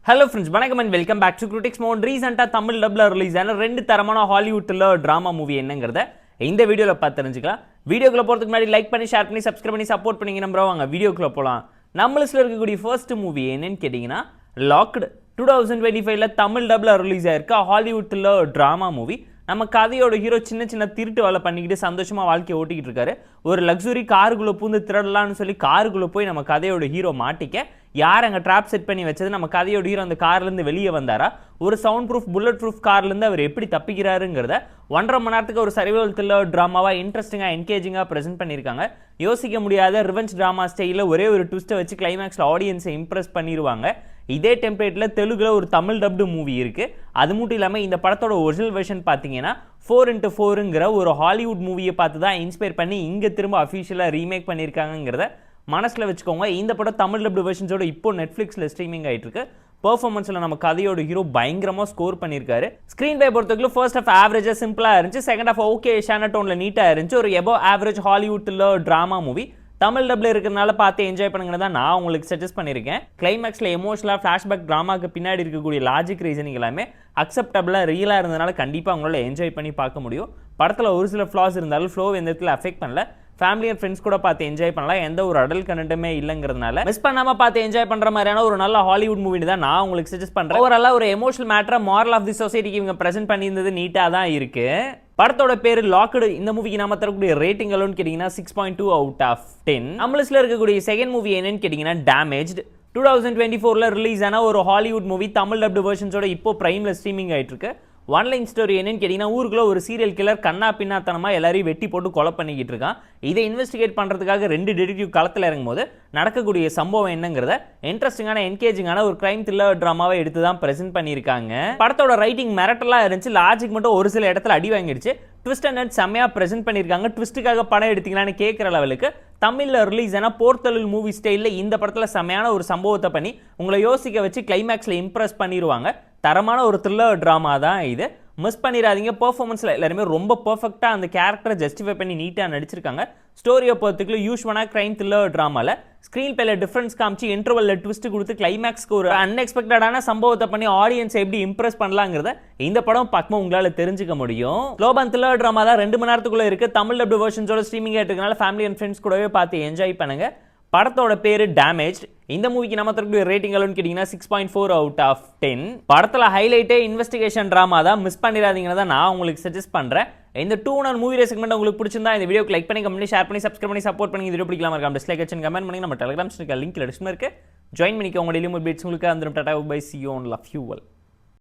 Hello friends, வணக்கம் and welcome back to Critics Mode. ரீசெண்டாக தமிழ் டப்ல ரிலீஸ் ஆன 2 தரமான ஹாலிவுட் த்ரில்லர் ட்ராமா மூவி என்னங்கிறத இந்த வீடியோவில் பார்த்து தெரிஞ்சுக்கலாம். வீடியோக்குள்ள போகிறதுக்கு முன்னாடி லைக் பண்ணி ஷேர் பண்ணி சப்ஸ்கிரைப் பண்ணி சப்போர்ட் பண்ணிங்க நம்புறோம். வாங்க வீடியோக்குள்ள போகலாம். நம்ம லிஸ்ட்டில் இருக்கக்கூடிய ஃபர்ஸ்ட் மூவி என்னன்னு கேட்டிங்கன்னா லாக்டு. 2025ல தமிழ் டப்ல ரிலீஸ் ஆயிருக்க ஹாலிவுட் த்ரில்லர் ட்ராமா மூவி. நம்ம கதையோட ஹீரோ சின்ன திருட்டு வேலை பண்ணிக்கிட்டு சந்தோஷமாக வாழ்க்கையை ஓட்டிக்கிட்டு இருக்காரு. ஒரு லக்ஸுரி காருக்குள்ளே பூந்து திருடலான்னு சொல்லி காருக்குள்ளே போய் நம்ம கதையோட ஹீரோ மாட்டிக்க யார் அங்கே ட்ராப் செட் பண்ணி வச்சது, நம்ம கதையோட ஹீரோ அந்த கார்லேருந்து வெளியே வந்தாரா, ஒரு சவுண்ட் ப்ரூஃப் புல்லட் ப்ரூஃப் கார்லேருந்து அவர் எப்படி தப்பிக்கிறாருங்கிறத 1.5 மணி நேரத்துக்கு ஒரு சர்வைவல் த்ரில்லர் ட்ராமாவாக இன்ட்ரெஸ்டிங்காக என்கேஜிங்காக ப்ரெசென்ட் பண்ணியிருக்காங்க. யோசிக்க முடியாத ரிவெஞ்ச் ட்ராமா ஸ்டைலில் ஒரே ஒரு ட்விஸ்ட்டை வச்சு கிளைமேக்ஸில் ஆடியன்ஸை இம்ப்ரெஸ் பண்ணிடுவாங்க. இதே டெம்ப்ளேட்டில் தெலுங்குல ஒரு தமிழ் டப்டு மூவி இருக்குது. அது மட்டும் இல்லாமல் இந்த படத்தோட ஒரிஜினல் வெர்ஷன் பார்த்தீங்கன்னா 4x4ங்கிற ஒரு ஹாலிவுட் மூவியை பார்த்து தான் இன்ஸ்பயர் பண்ணி இங்கே திரும்ப அஃபிஷியலாக ரீமேக் பண்ணியிருக்காங்கிறத மனசில் வச்சுக்கோங்க. இந்த படம் தமிழ் டப்டு வெர்ஷன்ஸோட இப்போ நெட்ஃப்ளிக்ஸில் ஸ்ட்ரீமிங் ஆகிட்டு இருக்கு. பெர்ஃபார்மன்ஸில் நம்ம கதையோட ஹீரோ பயங்கரமாக ஸ்கோர் பண்ணியிருக்காரு. ஸ்க்ரீன் பை பொறுத்தவரைக்கும் ஃபர்ஸ்ட் ஆஃப் ஆவரேஜாக சிம்பிளாக இருந்துச்சு, செகண்ட் ஆஃப் ஓகே ஷான டோனில் நீட்டாக இருந்துச்சு. ஒரு above average Hollywood thriller drama movie தமிழ் டப்ல இருக்கிறனால பார்த்து என்ஜாய் பண்ணுங்க தான் நான் உங்களுக்கு சஜஸ்ட் பண்ணியிருக்கேன். கிளைமேக்ஸில் எமோஷனலாக ஃப்ளாஷ்பேக் ட்ராமாக்கு பின்னாடி இருக்கக்கூடிய லாஜிக் ரீசனிங் எல்லாமே அக்செப்டபிளாக ரியலாக இருந்ததுனால கண்டிப்பாக உங்களால் என்ஜாய் பண்ணி பார்க்க முடியும். படத்தில் ஒரு சில ஃப்ளாஸ் இருந்தாலும் ஃப்ளோ எந்த இடத்துல அஃபெக்ட் பண்ணல. ஃபேமிலி அண்ட் ஃப்ரெண்ட்ஸ் கூட பார்த்து என்ஜாய் பண்ணலாம். எந்த ஒரு அடல்ட் கண்டென்ட்டுமே இல்லைங்கிறதுனால மிஸ் பண்ணாமல் பார்த்து என்ஜாய் பண்ணுற மாதிரியான ஒரு நல்ல ஹாலிவுட் மூவின்னு தான் நான் உங்களுக்கு சஜஸ்ட் பண்ணுறேன். ஓவராலாக ஒரு எமோஷனல் மேட்டரை மாரல் ஆஃப் தி சொசைட்டிக்கு இவங்க ப்ரெசென்ட் பண்ணியிருந்தது நீட்டாக தான் இருக்கு. படத்தோட பேர் லாக்டு. இந்த மூவிக்கு நாம தரக்கூடிய ரேட்டிங் எல்லாம் கேட்டிங்கன்னா 6.2 out of 10. நம்மளில் இருக்கக்கூடிய செகண்ட் மூவி என்னன்னு கேட்டிங்கன்னா டேமேஜ்டு. 2024ல ரிலீஸ் ஆன ஒரு ஹாலிவுட் மூவி தமிழ் டப்டு வெர்ஷன்ஸோட இப்போ பிரைம்ல ஸ்ட்ரீமிங் ஆயிட்டு இருக்கு. ஒன்லைன் ஸ்டோரி என்னன்னு கேட்டிங்கன்னா ஊருக்குள்ள ஒரு சீரியல் கில்லர் கண்ணா பின்னாத்தனமாக எல்லாரையும் வெட்டி போட்டு கொலை பண்ணிக்கிட்டு இருக்கான். இதை இன்வெஸ்டிகேட் பண்ணுறதுக்காக 2 டிடெக்டிவ் களத்தில் இறங்கும்போது நடக்கக்கூடிய சம்பவம் என்னங்கிறத இன்ட்ரெஸ்டிங்கான என்கேஜிங்கான ஒரு கிரைம் த்ரில்லர் ட்ராமாவை எடுத்து தான் ப்ரெசென்ட் பண்ணியிருக்காங்க. படத்தோட ரைட்டிங் மிரட்டலாக இருந்துச்சு, லாஜிக் மட்டும் ஒரு சில இடத்துல அடி வாங்கிடுச்சு. ட்விஸ்ட் அண்ட் செம்மையாக ப்ரெசென்ட் பண்ணியிருக்காங்க. ட்விஸ்ட்டுக்காக படம் எடுத்தீங்களான்னு கேட்குற லெவலுக்கு தமிழில் ரிலீஸ் ஆன போர்த்தலில் மூவி ஸ்டைலில் இந்த படத்தில் செம்மையான ஒரு சம்பவத்தை பண்ணி உங்களை யோசிக்க வச்சு கிளைமேக்ஸில் இம்ப்ரெஸ் பண்ணிடுவாங்க. தரமான ஒரு த்ரில்லர் ட்ராமா தான் இது, மிஸ் பண்ணிடாதீங்க. பெர்ஃபார்மன்ஸில் எல்லாருமே ரொம்ப பர்ஃபெக்டாக அந்த கேரக்டரை ஜஸ்டிஃபை பண்ணி நீட்டாக நடிச்சிருக்காங்க. ஸ்டோரியை பொறுத்துக்குள்ள யூஸ்வலாக கிரைம் த்ரில்லர் ட்ராமாவில் ஸ்க்ரீன் பேல டிஃப்ரென்ஸ் காமிச்சு இன்டர்வல்ல ட்விஸ்ட் கொடுத்து கிளைமேக்ஸ்க்கு ஒரு அன்எக்ஸ்பெக்டடான சம்பவத்தை பண்ணி ஆடியன்ஸ் எப்படி இம்ப்ரெஸ் பண்ணலாங்கிறத இந்த படம் பார்க்கும்போது உங்களால் தெரிஞ்சுக்க முடியும். ஸ்லோபான் த்ரில்லர் ட்ராமா தான் 2 மணி நேரத்துக்குள்ள இருக்கு. தமிழ் டப்டு வெர்ஷன்ஸோட ஸ்ட்ரீமிங் ஆகிட்டு ஃபேமிலி அண்ட் ஃப்ரெண்ட்ஸ் கூடவே பார்த்து என்ஜாய் பண்ணுங்க. படத்தோட பேரு டேமேஜ்டு. இந்த மூவிக்கு நம்ம தரக்கூடிய ரேட்டிங் எல்லாம் கேட்டிங்கன்னா 6.4 out of 10. படத்தில் ஹைலைட்டே இன்வெஸ்டிகேஷன் ட்ராமா தான், மிஸ் பண்ணிடாதீங்கன்னு தான் நான் உங்களுக்கு சஜஸ்ட் பண்ணுறேன். இந்த 2 hour மூவி செக்மெண்ட் உங்களுக்கு பிடிச்சிருந்தா இந்த வீடியோக்கு லைக் பண்ணி கமெண்ட் பண்ணி ஷேர் பண்ணி சப்ஸ்கிரைப் பண்ணி சப்போர்ட் பண்ணி இந்த வீடியோ பிடிக்கலாம் இருக்காம டிஸ்லைக் அண்ட் கமெண்ட் பண்ணி நம்ம டெலிகிராம் லிங்க் டிஸ்கிரிப்ஷன்ல இருக்கு. ஜாயின் பண்ணிக்கோங்க. டெய்லி அப்டேட்ஸ் உங்களுக்கு வந்துடும். Tata bye, see you on love you all.